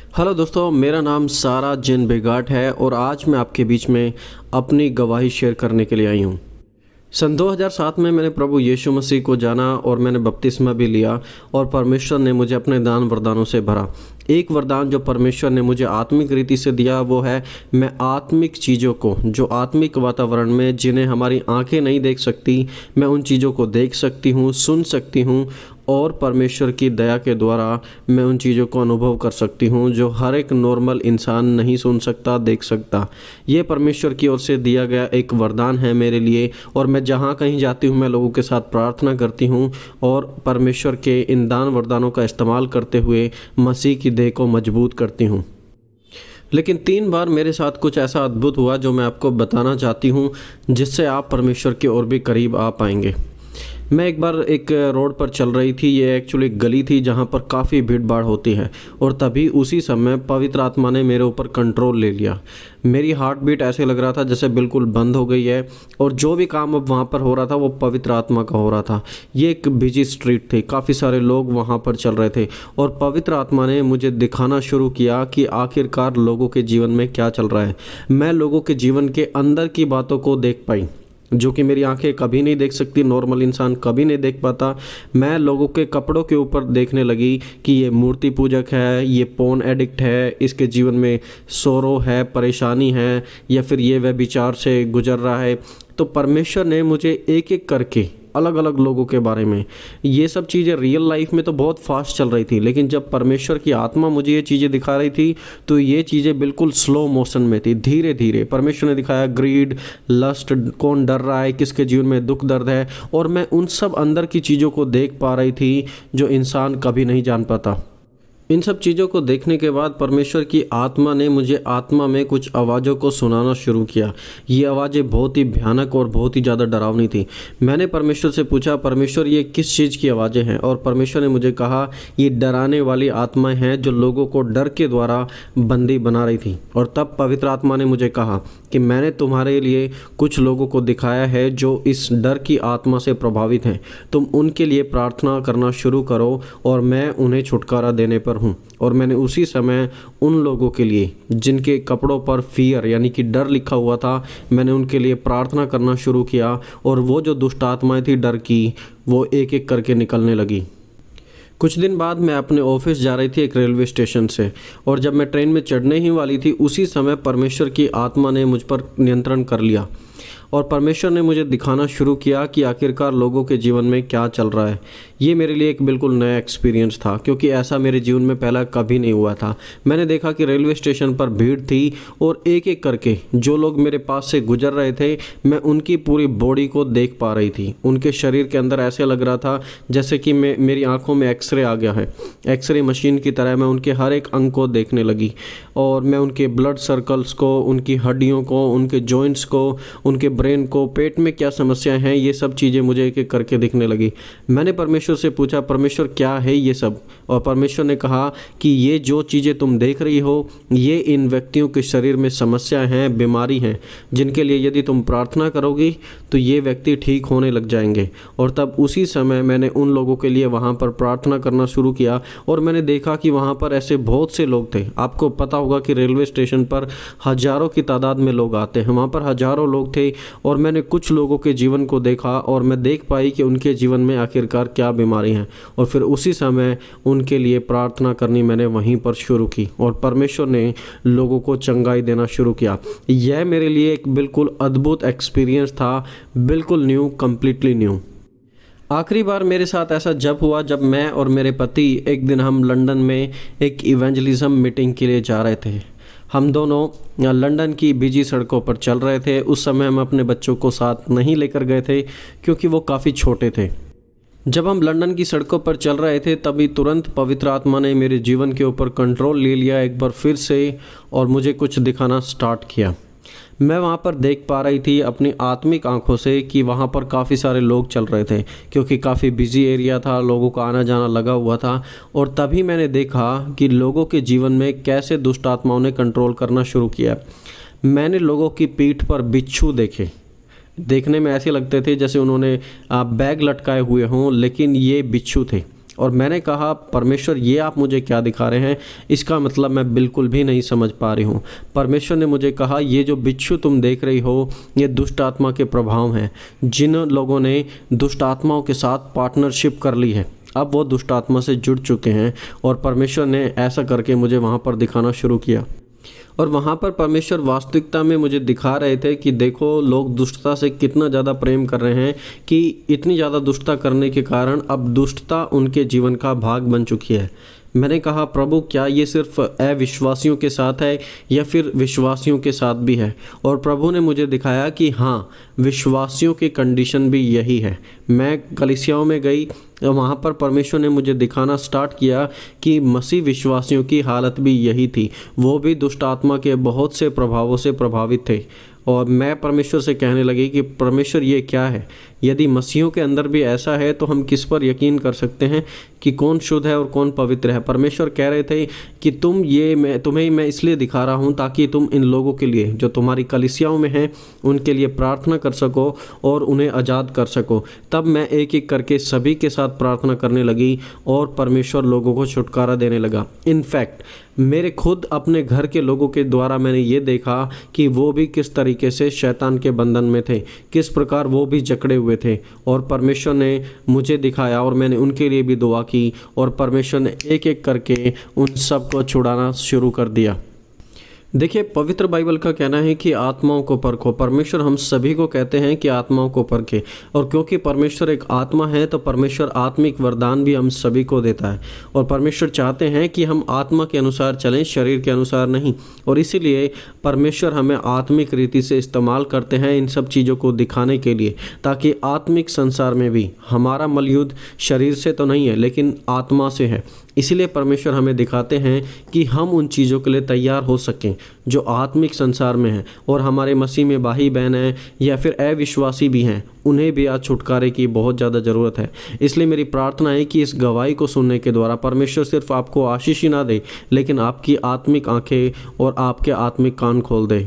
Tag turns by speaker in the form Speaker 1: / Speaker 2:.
Speaker 1: Hello दोस्तों, मेरा नाम सारा जिन बेगाट है और आज मैं आपके बीच में अपनी गवाही शेयर करने के लिए आई हूँ। सन 2007 में मैंने प्रभु यीशु मसीह को जाना और मैंने बपतिस्मा भी लिया और परमेश्वर ने मुझे अपने दान वरदानों से भरा। एक वरदान जो परमेश्वर ने मुझे आत्मिक रीति से दिया वो है, मैं आत्मिक चीज़ों को, जो आत्मिक वातावरण में जिन्हें हमारी आंखें नहीं देख सकती, मैं उन चीज़ों को देख सकती हूँ, सुन सकती हूँ और परमेश्वर की दया के द्वारा मैं उन चीज़ों को अनुभव कर सकती हूँ जो हर एक नॉर्मल इंसान नहीं सुन सकता, देख सकता। ये परमेश्वर की ओर से दिया गया एक वरदान है मेरे लिए और मैं जहाँ कहीं जाती हूँ मैं लोगों के साथ प्रार्थना करती हूँ और परमेश्वर के इन दान वरदानों का इस्तेमाल करते हुए मसीह की देह को मजबूत करती हूँ। लेकिन 3 बार मेरे साथ कुछ ऐसा अद्भुत हुआ जो मैं आपको बताना चाहती हूँ, जिससे आप परमेश्वर के और भी करीब आ पाएंगे। मैं एक बार एक रोड पर चल रही थी। ये एक्चुअली गली थी जहाँ पर काफ़ी भीड़ भाड़ होती है और तभी उसी समय पवित्र आत्मा ने मेरे ऊपर कंट्रोल ले लिया। मेरी हार्ट बीट ऐसे लग रहा था जैसे बिल्कुल बंद हो गई है और जो भी काम अब वहाँ पर हो रहा था वो पवित्र आत्मा का हो रहा था। ये एक बिजी स्ट्रीट थी, काफ़ी सारे लोग वहाँ पर चल रहे थे और पवित्र आत्मा ने मुझे दिखाना शुरू किया कि आखिरकार लोगों के जीवन में क्या चल रहा है। मैं लोगों के जीवन के अंदर की बातों को देख पाई जो कि मेरी आंखें कभी नहीं देख सकती, नॉर्मल इंसान कभी नहीं देख पाता। मैं लोगों के कपड़ों के ऊपर देखने लगी कि ये मूर्ति पूजक है, ये पोर्न एडिक्ट है, इसके जीवन में सोरो है, परेशानी है, या फिर ये व्यभिचार से गुजर रहा है। तो परमेश्वर ने मुझे एक एक करके अलग अलग लोगों के बारे में, ये सब चीज़ें रियल लाइफ में तो बहुत फास्ट चल रही थी, लेकिन जब परमेश्वर की आत्मा मुझे ये चीज़ें दिखा रही थी तो ये चीज़ें बिल्कुल स्लो मोशन में थी। धीरे धीरे परमेश्वर ने दिखाया ग्रीड, लस्ट, कौन डर रहा है, किसके जीवन में दुख दर्द है, और मैं उन सब अंदर की चीज़ों को देख पा रही थी जो इंसान कभी नहीं जान पाता। इन सब चीज़ों को देखने के बाद परमेश्वर की आत्मा ने मुझे आत्मा में कुछ आवाज़ों को सुनाना शुरू किया। ये आवाज़ें बहुत ही भयानक और बहुत ही ज़्यादा डरावनी थी। मैंने परमेश्वर से पूछा, परमेश्वर ये किस चीज़ की आवाज़ें हैं? और परमेश्वर ने मुझे कहा ये डराने वाली आत्माएं हैं जो लोगों को डर के द्वारा बंदी बना रही थी। और तब पवित्र आत्मा ने मुझे कहा कि मैंने तुम्हारे लिए कुछ लोगों को दिखाया है जो इस डर की आत्मा से प्रभावित हैं। तुम उनके लिए प्रार्थना करना शुरू करो और मैं उन्हें छुटकारा देने पर हूँ। और मैंने उसी समय उन लोगों के लिए जिनके कपड़ों पर फियर यानी कि डर लिखा हुआ था, मैंने उनके लिए प्रार्थना करना शुरू किया और वो जो दुष्ट आत्माएं थी डर की, वो एक एक करके निकलने लगी। कुछ दिन बाद मैं अपने ऑफिस जा रही थी एक रेलवे स्टेशन से, और जब मैं ट्रेन में चढ़ने ही वाली थी उसी समय परमेश्वर की आत्मा ने मुझ पर नियंत्रण कर लिया और परमेश्वर ने मुझे दिखाना शुरू किया कि आखिरकार लोगों के जीवन में क्या चल रहा है। ये मेरे लिए एक बिल्कुल नया एक्सपीरियंस था क्योंकि ऐसा मेरे जीवन में पहले कभी नहीं हुआ था। मैंने देखा कि रेलवे स्टेशन पर भीड़ थी और एक एक करके जो लोग मेरे पास से गुजर रहे थे, मैं उनकी पूरी बॉडी को देख पा रही थी। उनके शरीर के अंदर ऐसे लग रहा था जैसे कि मेरी आंखों में एक्सरे आ गया है। एक्सरे मशीन की तरह मैं उनके हर एक अंग को देखने लगी और मैं उनके ब्लड सर्कल्स को, उनकी हड्डियों को, उनके जॉइंट्स को, उनके ब्रेन को, पेट में क्या समस्याएं हैं, ये सब चीज़ें मुझे एक एक करके दिखने लगी। मैंने परमेश्वर से पूछा, परमेश्वर क्या है ये सब? और परमेश्वर ने कहा कि ये जो चीज़ें तुम देख रही हो ये इन व्यक्तियों के शरीर में समस्याएं हैं, बीमारी हैं, जिनके लिए यदि तुम प्रार्थना करोगी तो ये व्यक्ति ठीक होने लग जाएंगे। और तब उसी समय मैंने उन लोगों के लिए वहाँ पर प्रार्थना करना शुरू किया और मैंने देखा कि वहाँ पर ऐसे बहुत से लोग थे। आपको पता होगा कि रेलवे स्टेशन पर हज़ारों की तादाद में लोग आते हैं, वहाँ पर हज़ारों लोग थे और मैंने कुछ लोगों के जीवन को देखा और मैं देख पाई कि उनके जीवन में आखिरकार क्या बीमारी हैं, और फिर उसी समय उनके लिए प्रार्थना करनी मैंने वहीं पर शुरू की और परमेश्वर ने लोगों को चंगाई देना शुरू किया। यह मेरे लिए एक बिल्कुल अद्भुत एक्सपीरियंस था, बिल्कुल न्यू, कम्प्लीटली न्यू। आखिरी बार मेरे साथ ऐसा जब हुआ जब मैं और मेरे पति एक दिन हम लंदन में एक इवेंजलिज्म मीटिंग के लिए जा रहे थे। हम दोनों लंदन की बिजी सड़कों पर चल रहे थे। उस समय हम अपने बच्चों को साथ नहीं लेकर गए थे क्योंकि वो काफ़ी छोटे थे। जब हम लंदन की सड़कों पर चल रहे थे तभी तुरंत पवित्र आत्मा ने मेरे जीवन के ऊपर कंट्रोल ले लिया एक बार फिर से और मुझे कुछ दिखाना स्टार्ट किया। मैं वहाँ पर देख पा रही थी अपनी आत्मिक आंखों से कि वहाँ पर काफ़ी सारे लोग चल रहे थे क्योंकि काफ़ी बिजी एरिया था, लोगों का आना जाना लगा हुआ था। और तभी मैंने देखा कि लोगों के जीवन में कैसे दुष्ट आत्माओं ने कंट्रोल करना शुरू किया। मैंने लोगों की पीठ पर बिच्छू देखे, देखने में ऐसे लगते थे जैसे उन्होंने बैग लटकाए हुए हों, लेकिन ये बिच्छू थे और मैंने कहा, परमेश्वर ये आप मुझे क्या दिखा रहे हैं, इसका मतलब मैं बिल्कुल भी नहीं समझ पा रही हूँ। परमेश्वर ने मुझे कहा, ये जो बिच्छू तुम देख रही हो ये दुष्ट आत्मा के प्रभाव हैं। जिन लोगों ने दुष्ट आत्माओं के साथ पार्टनरशिप कर ली है, अब वो दुष्ट आत्मा से जुड़ चुके हैं। और परमेश्वर ने ऐसा करके मुझे वहाँ पर दिखाना शुरू किया। और वहाँ पर परमेश्वर वास्तविकता में मुझे दिखा रहे थे कि देखो, लोग दुष्टता से कितना ज़्यादा प्रेम कर रहे हैं कि इतनी ज़्यादा दुष्टता करने के कारण अब दुष्टता उनके जीवन का भाग बन चुकी है। मैंने कहा, प्रभु क्या ये सिर्फ अविश्वासियों के साथ है या फिर विश्वासियों के साथ भी है? और प्रभु ने मुझे दिखाया कि हाँ, विश्वासियों की कंडीशन भी यही है। मैं कलीसियाओं में गई, वहाँ पर परमेश्वर ने मुझे दिखाना स्टार्ट किया कि मसीह विश्वासियों की हालत भी यही थी। वो भी दुष्ट आत्मा के बहुत से प्रभावों से प्रभावित थे। और मैं परमेश्वर से कहने लगी कि परमेश्वर ये क्या है? यदि मसीहों के अंदर भी ऐसा है तो हम किस पर यकीन कर सकते हैं कि कौन शुद्ध है और कौन पवित्र है? परमेश्वर कह रहे थे कि तुम्हें मैं इसलिए दिखा रहा हूँ ताकि तुम इन लोगों के लिए जो तुम्हारी कलीसियाओं में हैं उनके लिए प्रार्थना कर सको और उन्हें आज़ाद कर सको। तब मैं एक एक करके सभी के साथ प्रार्थना करने लगी और परमेश्वर लोगों को छुटकारा देने लगा। इनफैक्ट मेरे खुद अपने घर के लोगों के द्वारा मैंने ये देखा कि वो भी किस तरीके से शैतान के बंधन में थे, किस प्रकार वो भी जकड़े हुए थे। और परमेश्वर ने मुझे दिखाया और मैंने उनके लिए भी दुआ की और परमेश्वर ने एक एक करके उन सब को छुड़ाना शुरू कर दिया। देखिए, पवित्र बाइबल का कहना है कि आत्माओं को परखो। परमेश्वर हम सभी को कहते हैं कि आत्माओं को परखे, और क्योंकि परमेश्वर एक आत्मा है तो परमेश्वर आत्मिक वरदान भी हम सभी को देता है। और परमेश्वर चाहते हैं कि हम आत्मा के अनुसार चलें, शरीर के अनुसार नहीं। और इसीलिए परमेश्वर हमें आत्मिक रीति से इस्तेमाल करते हैं इन सब चीज़ों को दिखाने के लिए, ताकि आत्मिक संसार में भी हमारा मलयुद्ध शरीर से तो नहीं है लेकिन आत्मा से है। इसीलिए परमेश्वर हमें दिखाते हैं कि हम उन चीज़ों के लिए तैयार हो सकें जो आत्मिक संसार में हैं। और हमारे मसीह में भाई बहन हैं या फिर अविश्वासी भी हैं, उन्हें भी आज छुटकारे की बहुत ज़्यादा ज़रूरत है। इसलिए मेरी प्रार्थना है कि इस गवाही को सुनने के द्वारा परमेश्वर सिर्फ आपको आशीष ही ना दे लेकिन आपकी आत्मिक आंखें और आपके आत्मिक कान खोल दे।